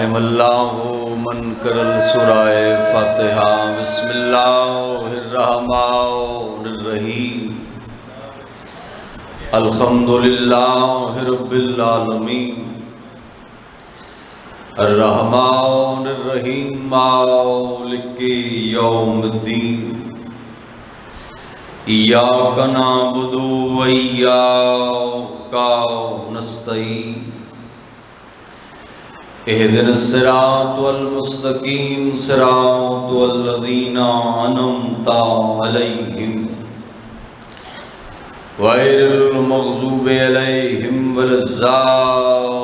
رحم اللہ من کرل سورہ فاتحہ بسم اللہ الرحمن الرحیم الحمدللہ رب العالمین الرحمن الرحیم مالک یوم الدین ایاک نعبد و ایاک نستعین اہدنا الصراط المستقیم صراط الذین انعمت علیہم غیر المغضوب علیہم ولا الضالین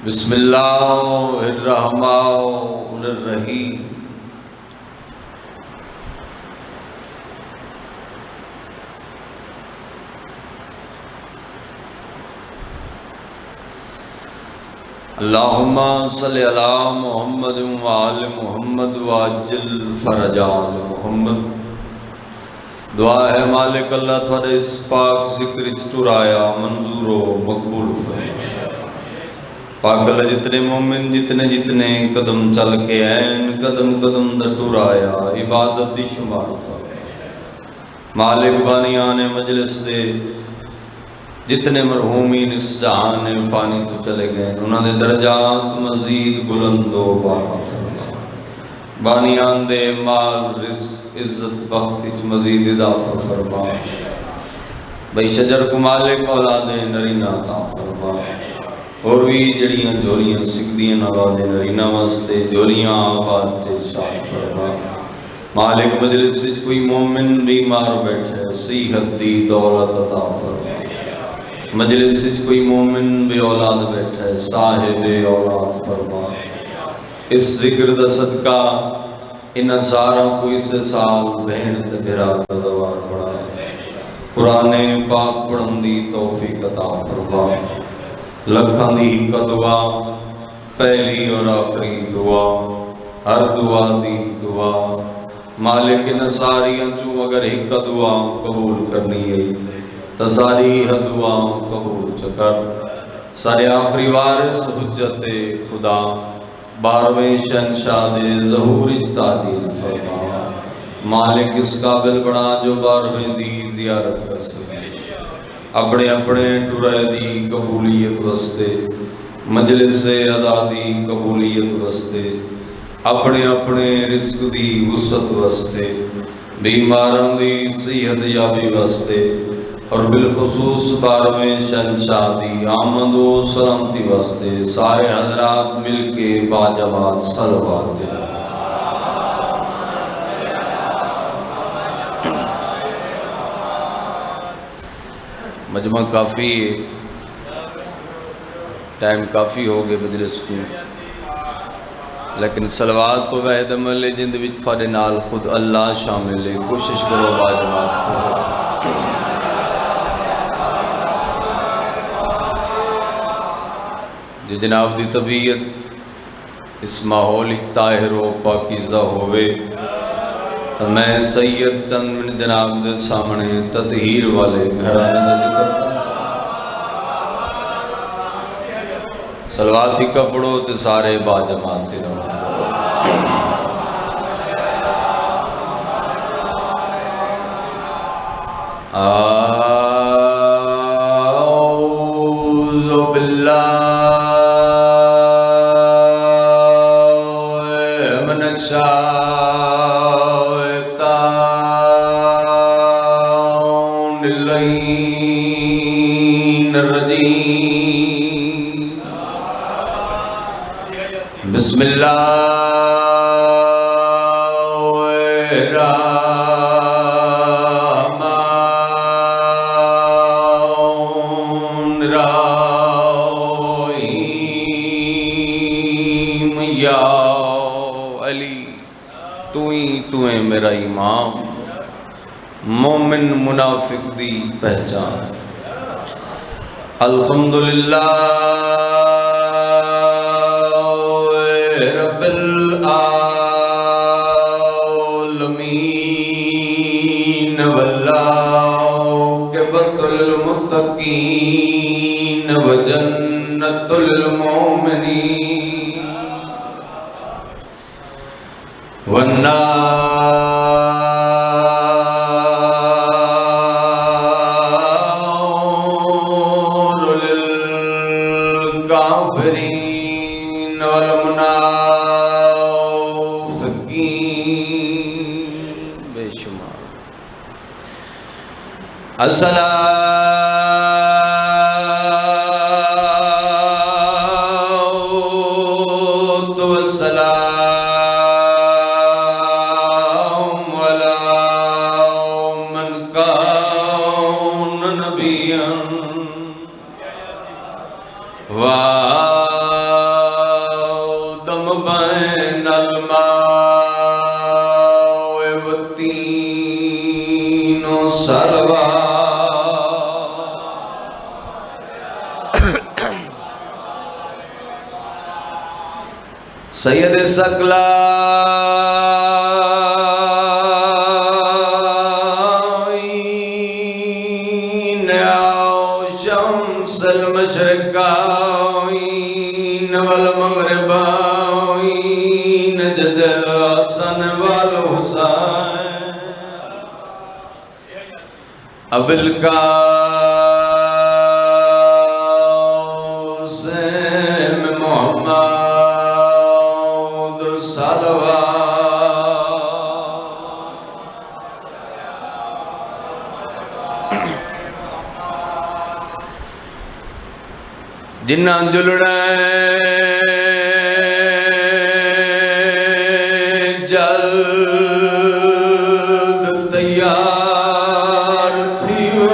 بسم اللہ الرحمن الرحیم اللہم صلی علی محمد وآل محمد وعجل فرجان محمد دعا ہے مالک اللہ تھوڑے اس پاک ذکر چرایا منظور و مقبول فرمائے پاک اللہ جتنے مومن جتنے قدم چل کے این قدم قدم دا ٹرایا عبادت دی شمار فرمائے مالک بانیان مجلس دے جتنے مرحومین اس جہان فانی تو چلے گئے انہوں نے درجات مزید بلند و بالا فرما بانیان دے مال رزق عزت بخت مزید اضافہ فرما بھئی شجر کو مالک اولاد نرینہ عطا فرما اور بھی جڑیاں جولیاں سکدیاں اولاد نرینہ واسطے جولیاں آباد تے شاہ فرما مالک مجلس سے کوئی مومن بیمار بیٹھے صحت دی دولت عطا فرما مجلس سے کوئی مومن بے اولاد بیٹھا ہے صاحب اولاد فرما اس ذکر دا صدقہ ان سارا کوئی سے سال بہن تے بھرا دا دوار بڑھا قرآن پاک پڑھن دی توفیق عطا فرما لکھاں دی کا دعا پہلی اور آخری دعا ہر دعا دی دعا مالک ان ساریاں چو اگر ایک دعا قبول کرنی ہے تساری دعا قبول چکر سارے آخری وارث حجت خدا بارویں شہنشاہ دے ظہور اجتاجیل فرما مالک اس قابل بڑا جو بارویں دی زیارت کر سکے اپنے اپنے ٹرے دی قبولیت وستے مجلس سے آزادی قبولیت وستے اپنے اپنے رزق دی وسعت وستے بیماروں دی صحت یابی وستے اور بالخصوص بارویں شہنشاہ دی آمد و سلامتی واسطے سارے حضرات مل کے باجماعت صلوات دیں مجمع کافی ہے ٹائم کافی ہو گئے مجلس کو لیکن صلوات تو وحد عمل جند وچ تھوڑے نال خود اللہ شامل ہے کوشش کرو باجماعت کو جناب دی طبیعت اس ماحول طاہر و پاکیزہ ہوئے تو میں سید چند من جناب دے سامنے تطہیر والے گھرانے دا ذکر صلوات ہی کا پڑھو تے سارے باجماعت تے نماز اعوذ باللہ بسم اللہ الرحمن الرحیم یا علی تو ہی میرا امام مومن منافق دی پہچان الحمدللہ رب العالمین والعاقبۃ للمتقین وجنۃ المؤمنين والنار للكافرين والمنافقين بے شمار الصلاة والسلام على من كان نبيا وآدم بين الماء والطين سلوى سید ثقلین شمس المشرقین والمغربین جد الحسن والحسین ابو القاسم محمد جنہ جلنا جلد تیار تھیو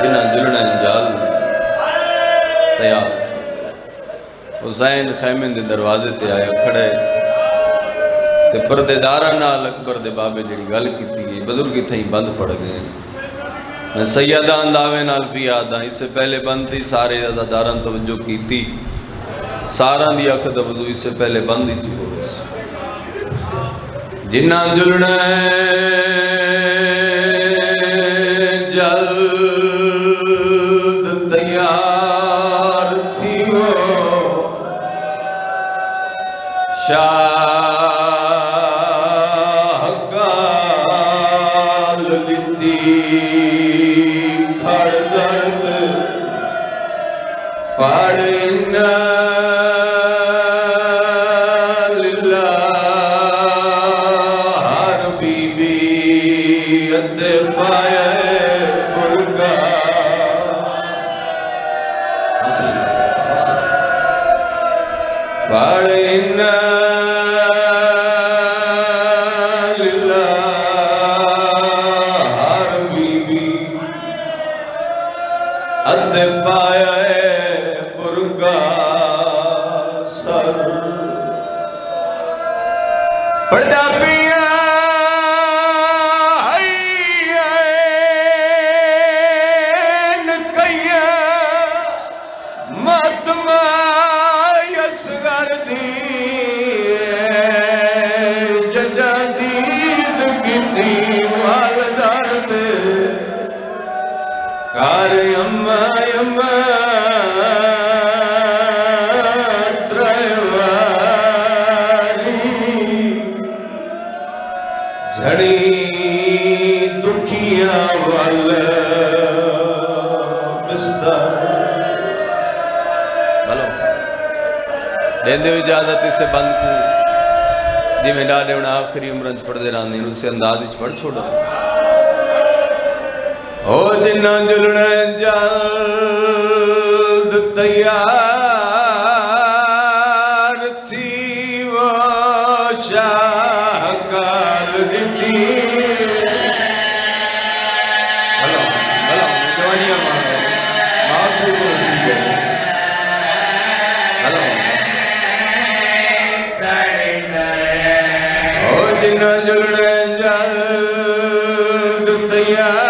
جنہ جلنا جلد تیار تھی حسین خیمے دے دروازے تے آیا کھڑے تے پردے دارہ نال اکبر دے بابے جڑی گل کیتی گئی بزرگی تھیں بند پڑ گئے میں سیدہ انداوے نال بھی آدھا اس سے پہلے بند تھی سارے عزاداران توجہ کیتی سارا دی اکھ دا وضو اس سے پہلے بند ہی تھی ہو رہی جنہ جلنا جلد تیار تھی ہو شاہ گال لیتی کھڑ درد پڑھنا للہ ہر بی بی ات پائے برگا پڑھنا پایا برگا سر پڑھا پیا کیا ماتما یسگر دی ججا دید کی والدار میں کار اما اما جھڑی دکھیاں والا بستر بلو دیندے اجازت اسے بند کو جی میں ڈالے انہیں آخری عمرنچ پڑھ دے رہاں اسے انداز اچھ پڑھ چھوڑا او جنہ جلنا جلد تیار تھی وہ شاہ کال دیتی بھلا بھلا جوانیاں مانگا معافی کو رسید گئے بھلا او جنہ جلنا جلد تیار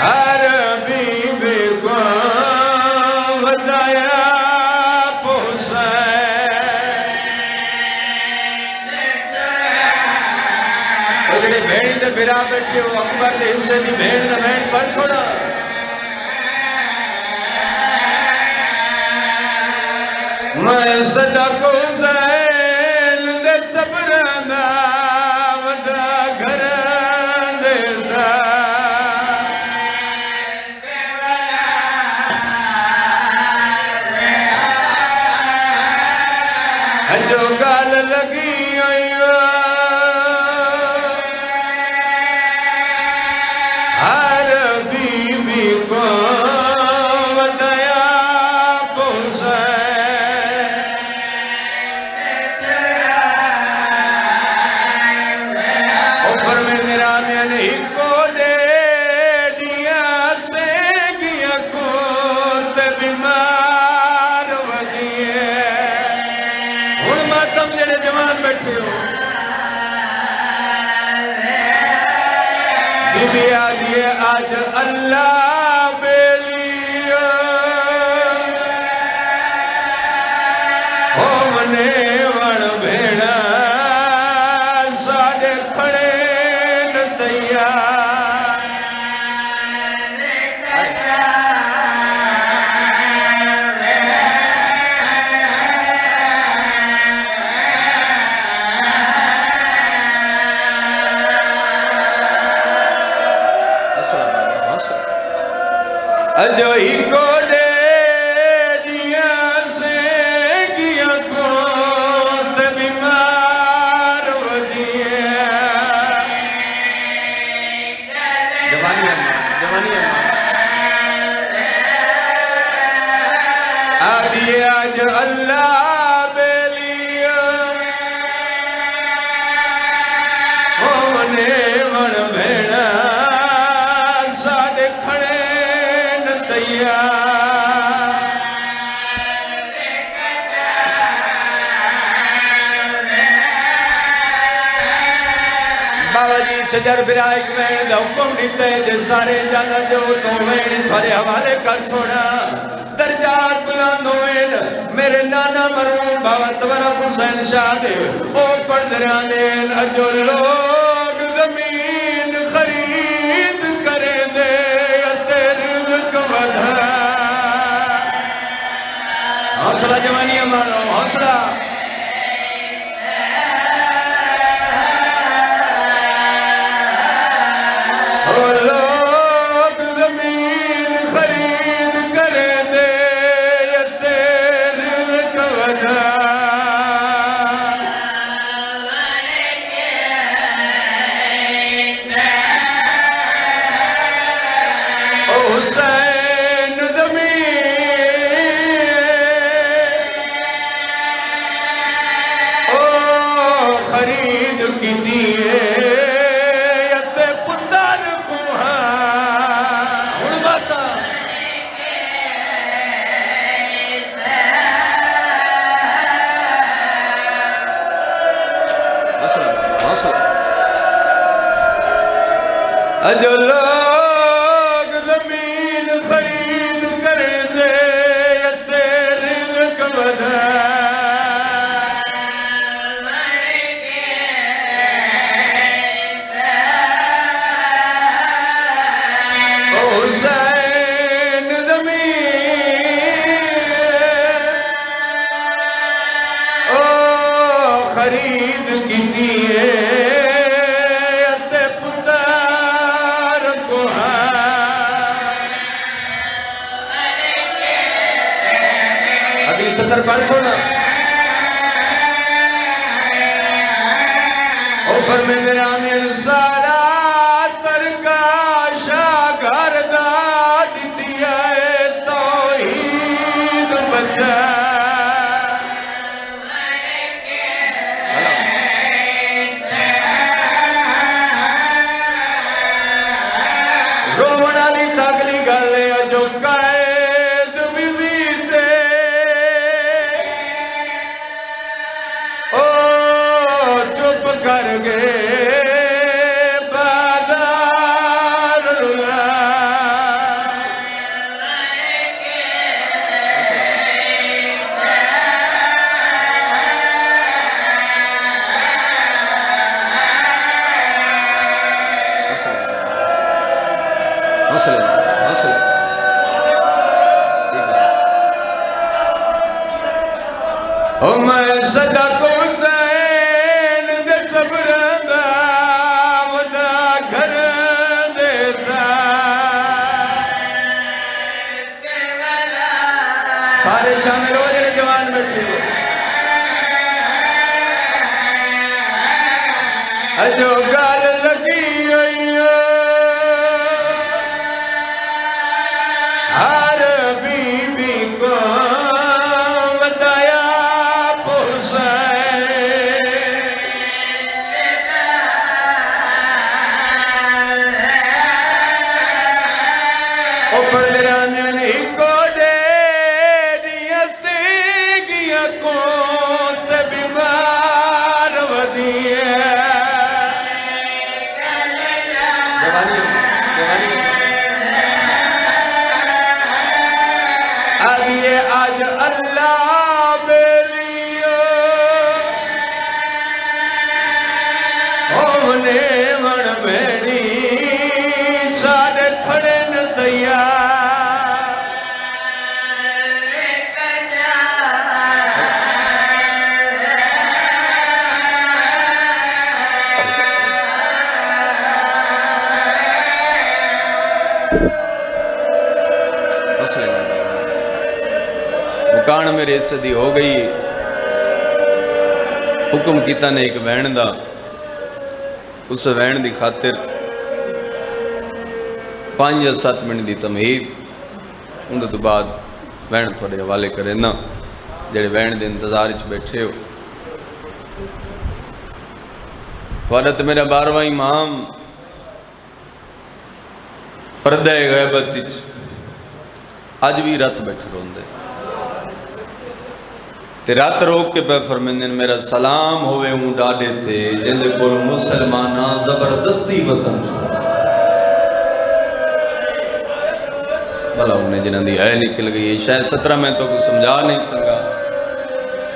ہر بیوی کو ودایا بھیڑی دے بھرا بیٹھے ہو اکبر دے حصے دی بھیڑ نہ بھیڑ پر چھوڑا میں صدق حسین دے صبرانہ ودا گھر دیتا جو گال لگی آج اللہ بیلیا او منے وڑ بھیڑا ساڑے کھڑے نتیا جو ہی کو دے دیا سے گیا کو تے بیمار ہو دیا جوانی اممہ آدھی آج اللہ بیلیا ہو منے من بھیڑا ساڑے کھڑے بابا جی سجر برائک میں دا حکم دیتے جے سارے جانا جو تو میں تھوڑے حوالے کر چھوڑا درجات بلند ہوئے میرے نانا مرحوم بابا تبرہ حسین شاہ دے او پڑھ درانے جو لوگ زمین خرید کرے دے حوصلہ جوانی ہمارا حوصلہ لوگ زمین خرید کرے دے تیرے رزق ودا او حسین خرید کی دیئے یتے پتر کوہاں اڑباتا جو لوگ زمین خرید کریں دے یتے رزق ودا حسین زمین او خرید کی دیئے تے پتر کوہاں حدیث 70 پڑھ چھوڑا او فرمے میرے آمین سارا ترکا شاگر داد دیا توحید بچا رومن علی تاگلی گلے جو قائد بی بیتے او چپ کر گئے بادار اللہ میں صدق حسین دے صبر دا ودا گھر دیتا سارے شامل ہو جائے جوان بچے جو گال لگی ہوئی ہر بی بی کو بتایا آج اللہ بیلیو ہونے من بیڑی سارے کھڑے نتیا مکان میرے حصے ہو گئی حکم کیتا نے ایک when the us when the خاطر 5 یا 7 منٹ دی تمہید اندر تو بعد وین تھوڑے حوالے کرے نا جڑے وین دے انتظار وچ بیٹھے ہو تھوڑا تو میرا 12واں امام پردہ غیبت وچ اج بھی رات بیٹھے روندے تے رات روک کے پہ فرمیندن میرا سلام ہوئے ہوں ڈاڈے تھے جن دے کول مسلمانہ زبردستی وطن چھوڑا بھلا انہیں جنہاں دی ہے نکل گئی شاید 17 میں تو کچھ سمجھا نہیں سکا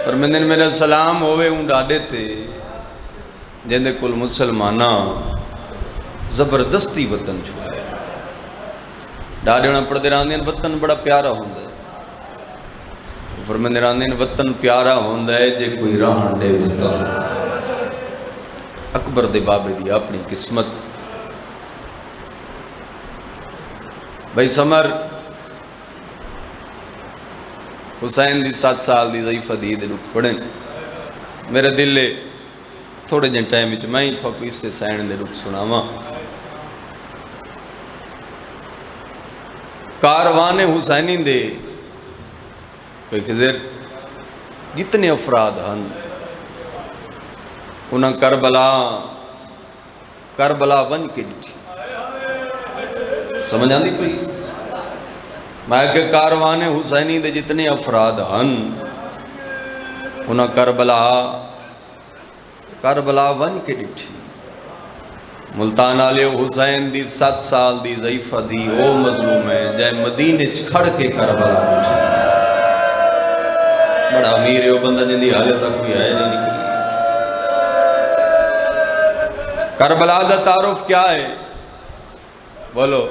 فرمیندن میرا سلام ہوئے ہوں ڈاڈے تھے جن دے کول مسلمانہ زبردستی وطن چھوڑا ڈاڈے انہاں پڑھتے راندین وطن بڑا پیارا ہوندہ فرمیندے راندین وطن پیارا ہوندہ ہے جے کوئی رہن دے وطن اکبر دے بابے دی اپنی قسمت بھائی سمر حسین دی 7 سال دی ضعیفہ دی دے لوگ پڑھیں میرے دل لے تھوڑے جن ٹائم وچ میں ہی تھا کوئی اس سے سین دے لوگ سناواں کاروان حسینی دے کوئی خضر جتنے افراد ہن انہاں کربلا ون کے جٹھی سمجھ آندی پئی میں کہ کاروان حسینی دے جتنے افراد ہن انہاں کربلا ون کے جٹھی ملتان آلے حسین دی 7 سال دی ضعیفہ دی او مظلوم ہے جائے مدینہ کھڑ کے کربلا جٹھی بڑا امیر ہے وہ بندہ جن دی حالت تک بھی آئے نہیں نکلی کربلا دا تعارف کیا ہے بولو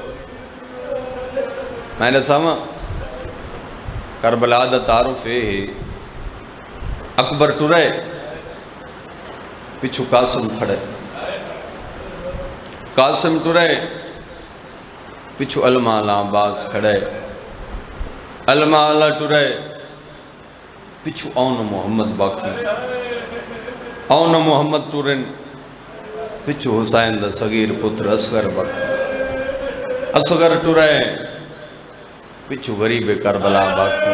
میں نے ساما کربلا دا تعارف ہے اکبر ٹرے پچھو قاسم کھڑے قاسم ٹرے پچھو المالا عباس کھڑے المالا ٹرے پچھو اون محمد باقی اون محمد ٹورن پچھو حسین دا صغیر پتر اصغر باقی اصغر ٹورے پچھو غریب کربلا باقی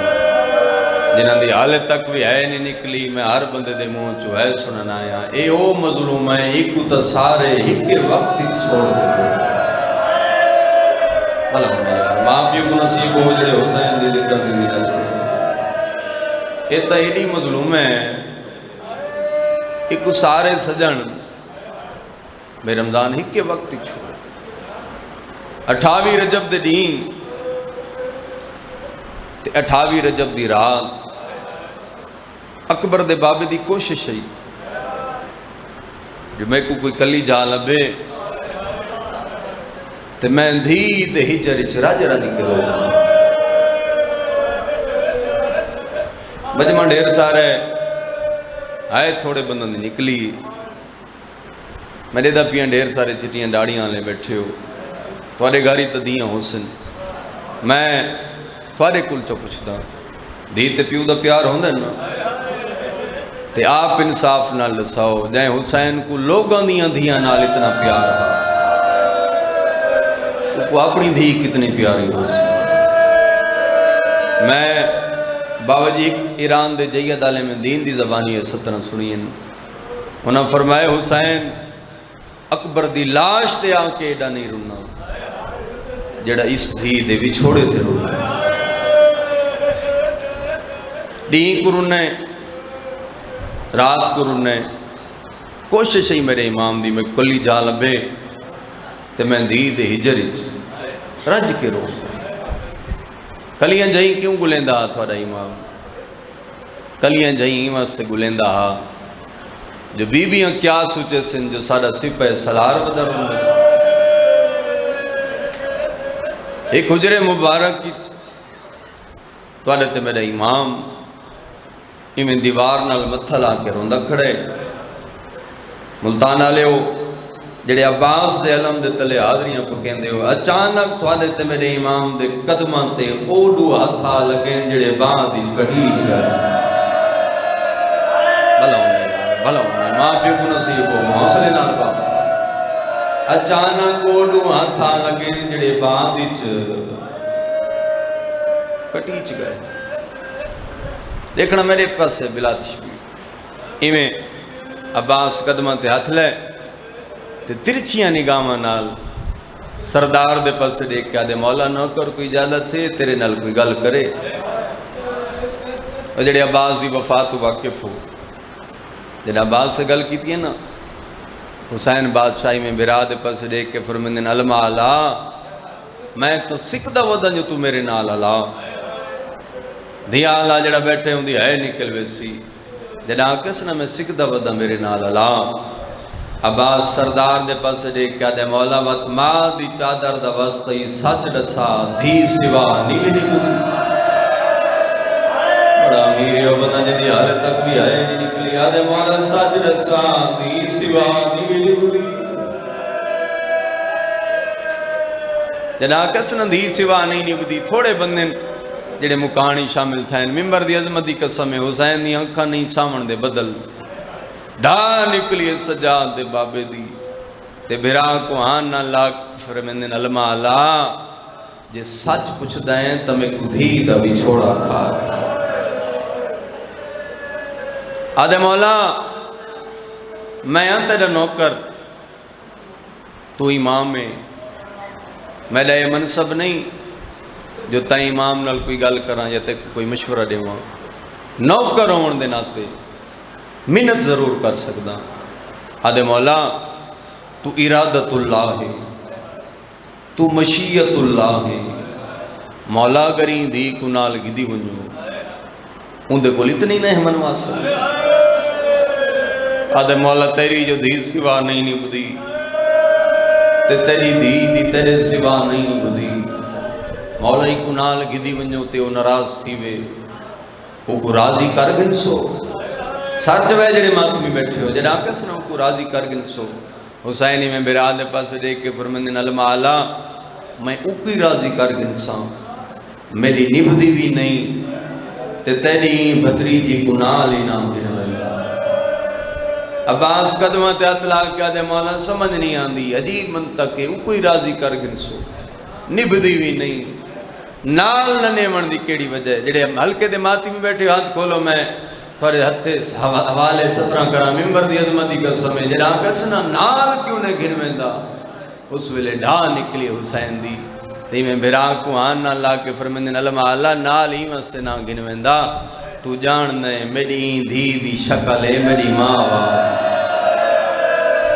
جنہاں دی حالت تک بھی ہے نہیں نکلی میں ہر بندے دے منہ چو ہے سنن آیا اے او مظلوم ہے ایک تا سارے ایک وقت چھوڑ دے ماں پیو کو نصیب ہو جڑے حسین دی ذکر دی میرا اے تا ایڈی مظلوم ہے ایک سارے سجن میں رمضان ہی کے وقت چھوڑ 28 رجب دے دین تے 28 رجب دی رات اکبر دے بابے دی کوشش ہے جو میں کو کوئی کلی جا لبے تے تے میں دھی دے ہجر وچ رج رج کے رو مجمع ڈھیر سارے آئے تھوڑے بندوں نے نکلی میرے دا پیاں ڈھیر سارے چٹیاں ڈاڑیاں لے بیٹھے ہو تھوڑے گھاری تدیاں حسن میں تھوڑے کل چو پوچھتا دھی تے پیو دا پیار ہوندے نا تے آپ انصاف نہ لساؤ جائیں حسین کو لوگاں دیاں دھیاں نال اتنا پیار رہا وہ اپنی دھی کتنی پیاری ہو سی میں باوجی ایران دے جید عالم دین دی زبانی ہے سترہ سنین انہاں فرمائے حسین اکبر دی لاش تے آنکے ایڈا نہیں رونا جڑا اس دھی دے بھی چھوڑے تھے رونا ڈین کو رونے رات کو رونے کوشش ہی میرے امام دی میں کلی جا لبے تے میں دھی دے ہجر رج کے رو کلیاں جائیں کیوں گلیندہ تھوڑا امام کلیاں جائیں واسطے گلیندہ جو بیبیاں کیا سوچے سن جو سارا سپہ سلار بدر ہوندے ایک حجر مبارک کی تھوڑے تے میرے امام ایمیں دیوار نال متھا لا کے روندہ کھڑے ملتان آلے ہو جڑے عباس دے علم دے تلے حاضریاں کو کہندے ہو اچانک تھوڑے تے میرے امام دے قدمان تے اوڈو ہتھا لگیں جڑے بعد اچ کٹیچ گئے بھلا ہونے ماں پیو کو نصیب ہو حوصلے نال پا اچانک اوڈو ہتھا لگیں جڑے بعد اچ کٹیچ گئے دیکھنا میرے پاس سے بلا تشبیہ ایویں عباس قدمان تے ہتھ لے تے ترچیاں نگاہاں نال سردار دے پاس سے دیکھ کے آدھے مولا نوکر کوئی اجازت تھے تیرے نال کوئی گل کرے اور جڑے عباس دی وفات واقف ہو جڑے عباس سے گل کی تھی نا حسین بادشاہی میں برا دے پاس سے دیکھ کے فرمندن علماء اللہ میں تو سکھ دا ودا جو تو میرے نال اللہ دھیا اللہ جڑا بیٹھے ہوں دی ہے نکل ویسی جڑا کسنا میں سکھ دا ودا میرے نال اللہ عباس سردار دے پاس سے دیکھ کے آدھے مولا وط ماں دی چادر دا وسطی سچ ڈسا دھی سوا نیلی نکلی بڑا امیر ہو بنا جدی حال تک بھی آئے نہیں نکلی آدھے مولا سچ ڈسا دھی سوا نیلی نکلی جنا کسنا دھی سوا نہیں نکلی تھوڑے بندن جڑے مکانی شامل تھائیں ممبر دی عظمت دی قسم ہے حسین دی آنکھاں نہیں سامن دے بدل ڈھا نکلی سجاد دے بابے دی تے بھرا کو آن نہ لاکھ فرمندن علماء اللہ جے سچ کچھ دائیں تمہیں کدھی دا بھی چھوڑا کھا آدھے مولا میں تیرا نوکر تو امام میں لئے منصب نہیں جو تائیں امام نال کوئی گل کراں یا تے کوئی مشورہ دے ہوا نوکر ہون دے ناتے منت ضرور کر سکتا آدھے مولا تو ارادت اللہ ہے تو مشیت اللہ ہے مولا گرین دی کنال گدی ونجو ان دے کول اتنی نہیں منوا سکتے آدھے مولا تیری جو دھی سوا نہیں نبدی تے تیری دی تیرے سوا نہیں نبدی مولا ہی کنال گدی ونجو تے او نراز سیوے وہ کو راضی کر گن سو سچ وے جڑے ماتمی بیٹھے ہو جڑا کسنا کو راضی کر گن سو حسینی میں براد پاس دیکھ کے فرمندن علماء اللہ میں اوکی راضی کر گن سا میری نبھدی بھی نہیں تے تیری بھتری جی گناہ لینا گن لگا عباس قدمہ تے اطلاق کیا دے مولا سمجھ نہیں آندی عجیب منطق ہے اوکی راضی کر گن سو نبھدی بھی نہیں نال ننے من دی کیڑی وجہ جڑے ہلکے دے ماتی میں بیٹھے ہاتھ کھولو میں تھوڑے ہتھے حوالے 17 کرا ممبر دی عظمت دی قسم ہے جڑا کسنا نال کیوں نے گن ویندا اس ویلے ڈھا نکلی حسین دی تے میں بھرا کو آن نہ لا کے فرمندن علماء اللہ نال ہی واسطے نہ گن ویندا تو جان دے میری دھی دی شکل ہے میری ماں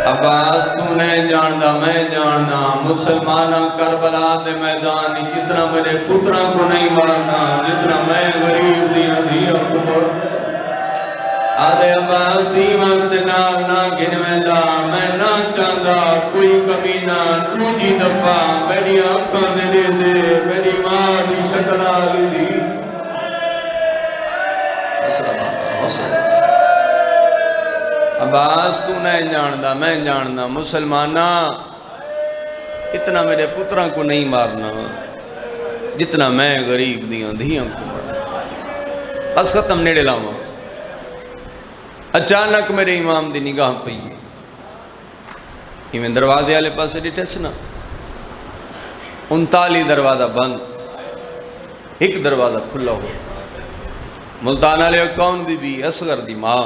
عباس تو نے جاندہ میں جاندہ مسلمانہ کربلا دے میدانی جتنا میرے پترہ کو نہیں مارنا جتنا میں غریب دیا کو آدھے عباسی واسطے نال نہ گنویندا میں نہ چاہتا کوئی کمی نہ دوجی دفعہ میری آنکھاں دے میری ماں دی شکل آلی دی عباس تو نہیں جاندا میں جاندا مسلمانہ اتنا میرے پتروں کو نہیں مارنا جتنا میں غریب دیاں دھیاں کو مارنا بس ختم نیڑے لاواں اچانک میرے امام دی نگاہ پئی میں دروازے والے پاسے ڈٹھے سنا 39 دروازہ بند ایک دروازہ کھلا ہو ملتان والے کون بی اصغر دی ماں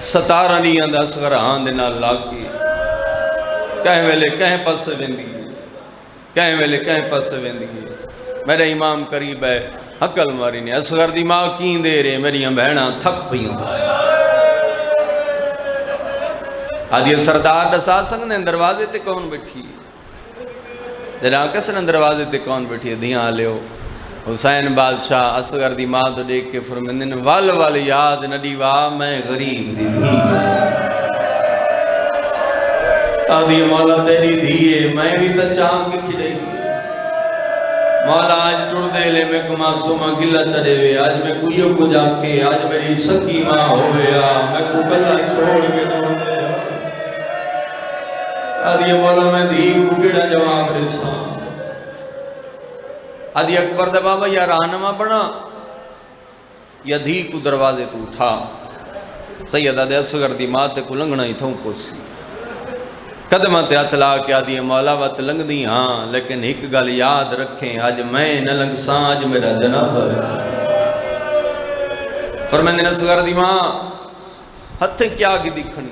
17 نیاں دا اصغر ہاں دے نال لا کے کہیں ویلے کہیں پاسے ویندی کہیں ویلے کہیں پاسے ویندی میرے امام قریب ہے عقل ماری نے اصغر دی ماں کیں دے رہے میری بہناں تھک پئیاں آج یہ سردار دسا سکتے دروازے تے کون بیٹھی جناب کسن دروازے تے کون بیٹھی ہے دھیاں لیو حسین بادشاہ اصغر دی ماں تو دیکھ کے فرمندن وال وال یاد نڈی واہ میں غریب دی دھی آدھی مولا تیری دھیے میں بھی تا چاہاں کے کھڑے مولا آج ٹوڑ دے لے میں کو معصومہ گلہ چڑے ہوئے آج میں کوئیوں کو جا کے آج میری سکی ماں ہوئے میں کو گلہ چھوڑ کے دو دے آدھی مولا میں دھی کو گڑا جواب رسان آدھی اکبر دے بابا یا رہنما بنا یا دھی کو دروازے تو اٹھا سیدہ دے اصغر دی ماں تے کو لنگنا ہی تھوں پوسی قدمہ تے اطلاع کیا دی مولا وقت لنگ دی ہاں لیکن ایک گل یاد رکھیں آج میں نہ لنگ ساں آج میرا جناب فرمائیں اصغر دی ماں ہتھیں کیا کی دکھنی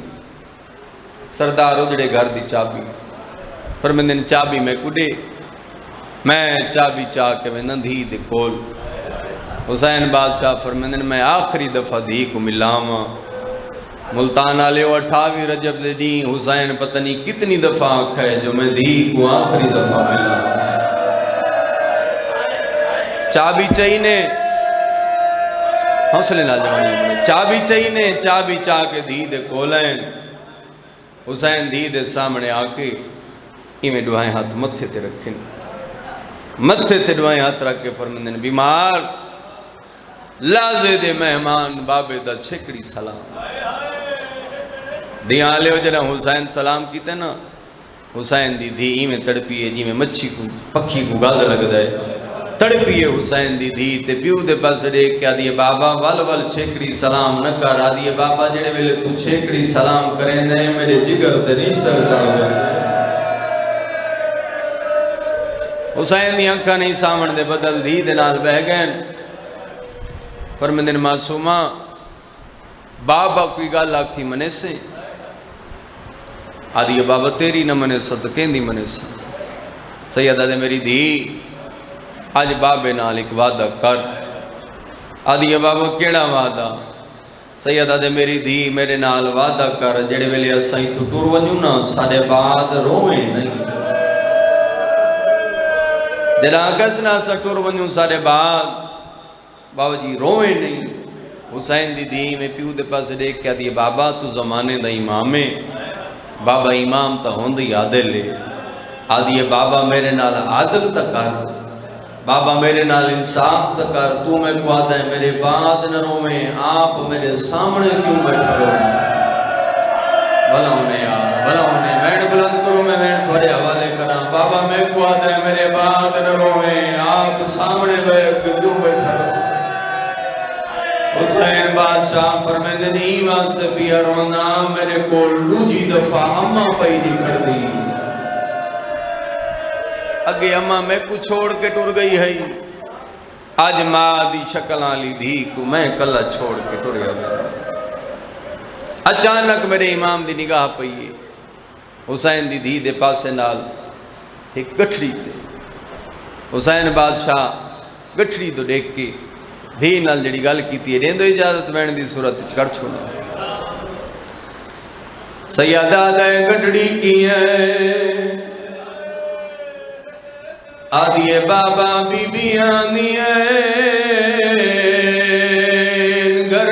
سردار اجڑے گھر دی چابی فرمائیں چابی میں کڈے میں چابی چاہ کے میں نندھی دے کول حسین بادشاہ فرمائیں میں آخری دفعہ دھی کو ملاواں ملتان آلے 28 رجب دے دیں حسین پتہ نہیں کتنی دفعہ آنکھ ہے جو میں دھی کو آخری دفعہ ملا چابی چاہینے حوصلے نہ جوانی چابی چاہینے چابی چاہ کے دھی دے کولیں حسین دھی دے سامنے آکے میں دعائیں ہاتھ متھے تے رکھیں متھے تے دعائیں ہاتھ رکھ کے فرمندن بیمار لازے دے مہمان بابے دا چھکڑی سلام دیاں لے ہو جنہ حسین سلام کیتے نا حسین دی دھی میں تڑپیے جی میں مچھی کو پکھی کو گاز لگ دائے تڑپیے حسین دی دھی تے پیو دے پاس دیکھ کیا دیئے بابا وال وال چھکڑی سلام نہ کر آ دیئے بابا جڑے ویلے تو چھکڑی سلام کریں دے میرے جگر تے رشتر چاہ گئے حسین دی انکھا نہیں سامن دے بدل دھی دے نال بہ گئے فرمندن معصومہ بابا کوئی گال آکھی منے سے آدھی بابا تیری نہ منے صدقیں دی منے سے سیدہ دے میری دھی آج بابے نال ایک وعدہ کر آدھی بابا کیڑا وعدہ سیدہ دے میری دھی میرے نال وعدہ کر جڑے ویلے اسائیں تو ٹور ونجو نا ساڑے بعد روئیں نہیں جڑا کسنا سا ٹور ونجو ساڑے بعد بابا جی روئیں نہیں حسین دی دی میں پیو دے پاس دیکھ کیا دی بابا تو زمانے دا امام ہے بابا امام تا ہوندی عادل لے آدھی بابا میرے نال عادل تا کر بابا میرے نال انصاف تا کر تو میں کو آدھا ہے میرے بعد نہ روئیں آپ میرے سامنے کیوں بیٹھا روئیں بھلا ہونے یار بھلا ہونے میں بلند کروں میں تھوڑے حوالے کرا بابا میں کو آدھا ہے میرے بعد نہ روئیں آپ سامنے کیوں بیٹھا روئیں حسین بادشاہ فرمائے نہیں واسطے پیا رونا میرے کو لوجی دفعہ اممہ پئی نہیں کر دی اگے اممہ میں کو چھوڑ کے ٹور گئی ہے آج ماں دی شکل آلی دھی کو میں کلہ چھوڑ کے ٹور گیا اچانک میرے امام دی نگاہ پئی حسین دی دھی دے پاسے نال ایک گٹھڑی تے حسین بادشاہ گٹھڑی تو دیکھ کے دھی نال جڑی گل کیتی ہے دین دو اجازت میں دی صورت کر چھوڑا سیدہ دے گٹھڑی کی ہے آدھیے بابا بی بی آنی ہے گھر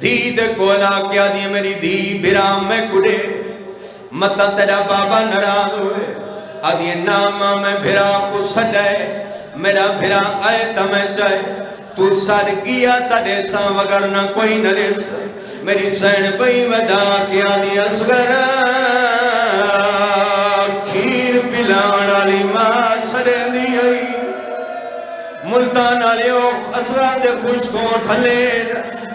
دھی دے کولا کیا دی میری دھی بھرام میں کڑے متا تیرا بابا ناراض ہوئے آدھی ناما میں بھرا کو سڈائے میرا بھرا آئے تا میں چاہے تو سار گیا تا دیسا وگرنا کوئی نہ ریس میری سین بھئی ودا کیا دی اصغر کھیر پلانا لی ماں سرے دی آئی ملتان آلیو اصغر دے خوش کو ٹھلے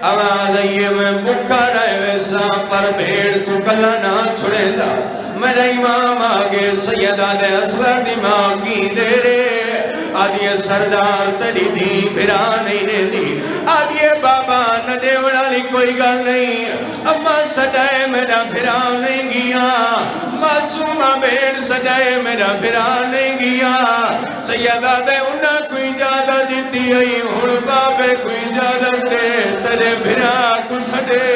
آواز آئیے میں بکھا رہے ویسا پر بھیڑ کو کلا نہ چھڑے دا میرا امام آگے سیدہ دے اصغر دی ماں کی دے رے آدھیے سردار تڑی دی بھرا نہیں نے دی آدھیے بابا نہ دے وڑالی کوئی گل نہیں اما سجائے میرا بھرا نہیں گیا معصومہ بھیڑ سجائے میرا بھرا نہیں گیا سیدہ دے انہا کوئی جادہ جیتی آئی ہون بابے کوئی جادہ دے ترے بھرا کو سجے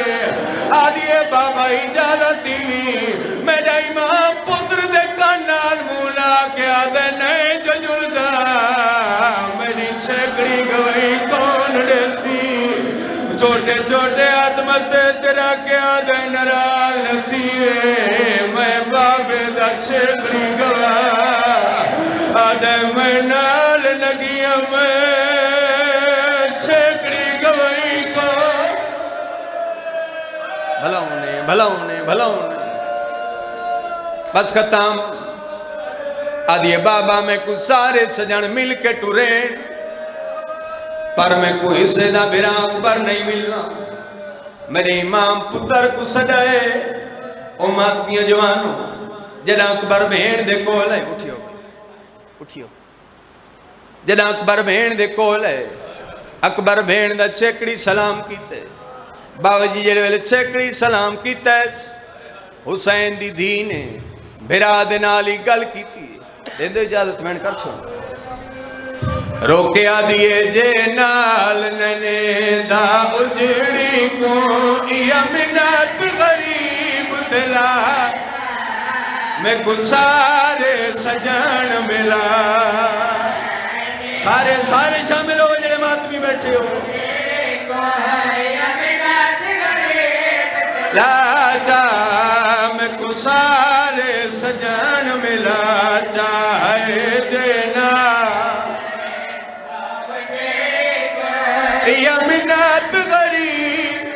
آدھیے بابا اجازت تھی میرا امام پتر دے کانال مولا کیا دے نئے ججل دا میری چھکڑی گوئی کون ڈیسی چھوٹے چھوٹے آدمت تیرا کیا دے نرال نتیے میں بابے دا چھکڑی گوا آدھے میں نال لگیا میں چھکڑی گوئی کو بھلا ہونے بس ختم آدھیے بابا میں کو سارے سجن مل کے ٹورے پر میں کو حصے دا بھرا اکبر نہیں ملنا میرے امام پتر کو سجائے اماتیاں جوانوں جنا اکبر بھین دے کول ہے اٹھیو جنا اکبر بھین دے کول ہے اکبر بھین دا چھکڑی سلام کیتے بابا جی جڑے ویلے چھکڑی سلام کیتا ہے حسین دی دھی نے بھرا دے نالی گل کیتی دے دے اجازت میں کر چھوڑ روکے آدھیے جے نال ننے دا اجڑی کو یا منت غریب دلا میں کو سارے سجن ملا سارے شامل ہو جڑے ماتمی بیٹھے ہو لا جا میں کو سارے سجن ملا چاہے دینا یا منت غریب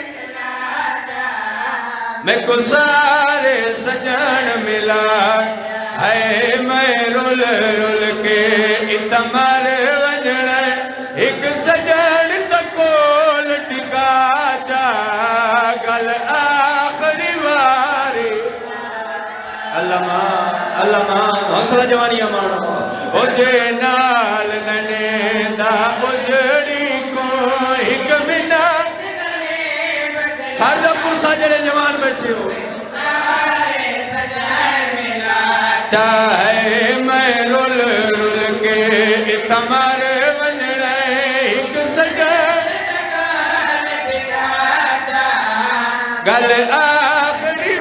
میں کو سارے سجن ملا ہے میں رول رول کے اتمر وجن ایک سجن تکول ٹکا چا گل آخری واری اللہ حوصلہ جوانی امانا او جے نال ننے دا اجڑی کو ایک منا سارے پرسا جڑے جوان بیٹھے ہو چاہے میں رول رول کے تمہارے ونجڑے ایک سجن گل آخری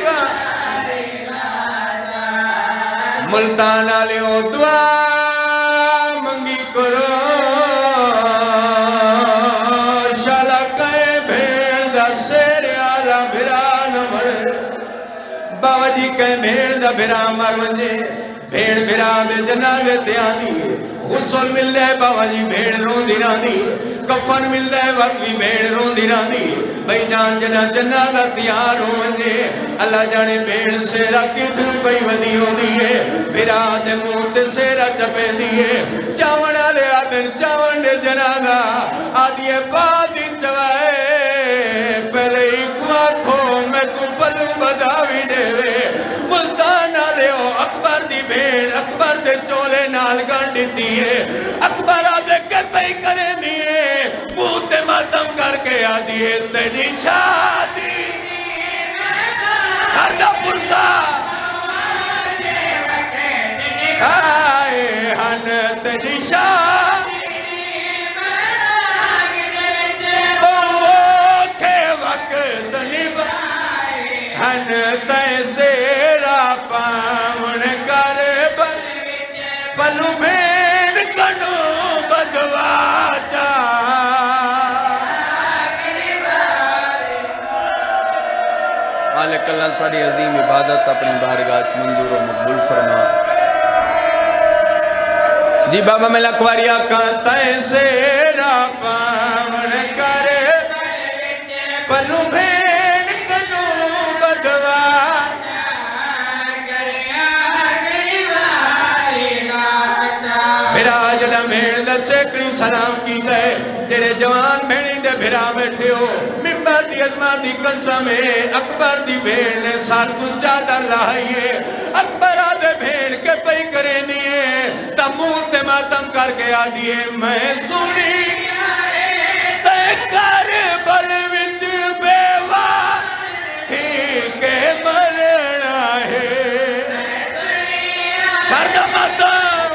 ملتان آلیو دعا منگی کرو شالا کئے بھیڑ دا سیر آلا بھران مر بابا جی کئے بھیڑ دا بھران مر منجے بھیڑ بھران بے جناوے دیانی غسل مل دے بابا جی بھیڑ رون دیرانی کفن مل دے وقت بھی بھیڑ رون دیرانی بھئی جان جنا جنازہ تیار ہو منجے اللہ جانے بھیڑ سیرہ کتھو بھئی ودی ہو دیئے بھرا دے موت سیرہ چپے دیئے چاون آلے آدن چاون دے جنازہ آدھیے پادی چوائے پہلے ہی کوا کھو میں کو پلو بداوی دے وے ملتان آلے ہو اکبر دی بھیڑ اکبر دے چولے نال گانڈی دیئے اکبر آدھے کتے ہی کرے دیئے موت ماتم کر کے آدھیے تیری شادی ہردہ پرسا آئے ہن تیری شادی اوکھے وقت نب ہن تے سیرا پاون کر پلو بھیڑ کنو بدوا چا اللہ ساری عظیم عبادت اپنی بارگاہ وچ منظور و مقبول فرما جی بابا میں لکھواری آکھاں تائیں سیرا پاون کرے پلو بھیڑ کنو بدوا میرا جڑا بھیڑ دا چیکڑی سلام کی ہے تیرے جوان بھیڑی دے بھیرا بیٹھے ہو ممبر دی عظمت دی قسم ہے اکبر دی بھیڑ نے سار تو چادر لائیے اکبر آدھے بھیڑ کے پئی کرے نیے تمون تے ماتم کر کے آدھیے میں سنی تے کر بل وچ بیوا تھی کے مرنا ہے سرد ماتم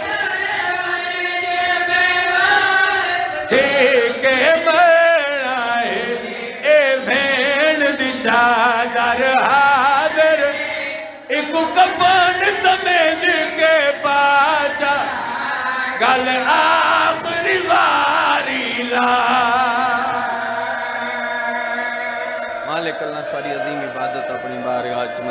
تھی کے مرنا ہے اے بھیڑ دی چادر حاضر ایکو کفن سمیج کے پاچا گل آخری واری لا مالک اللہ ساری عظیم عبادت اپنی بارگاہ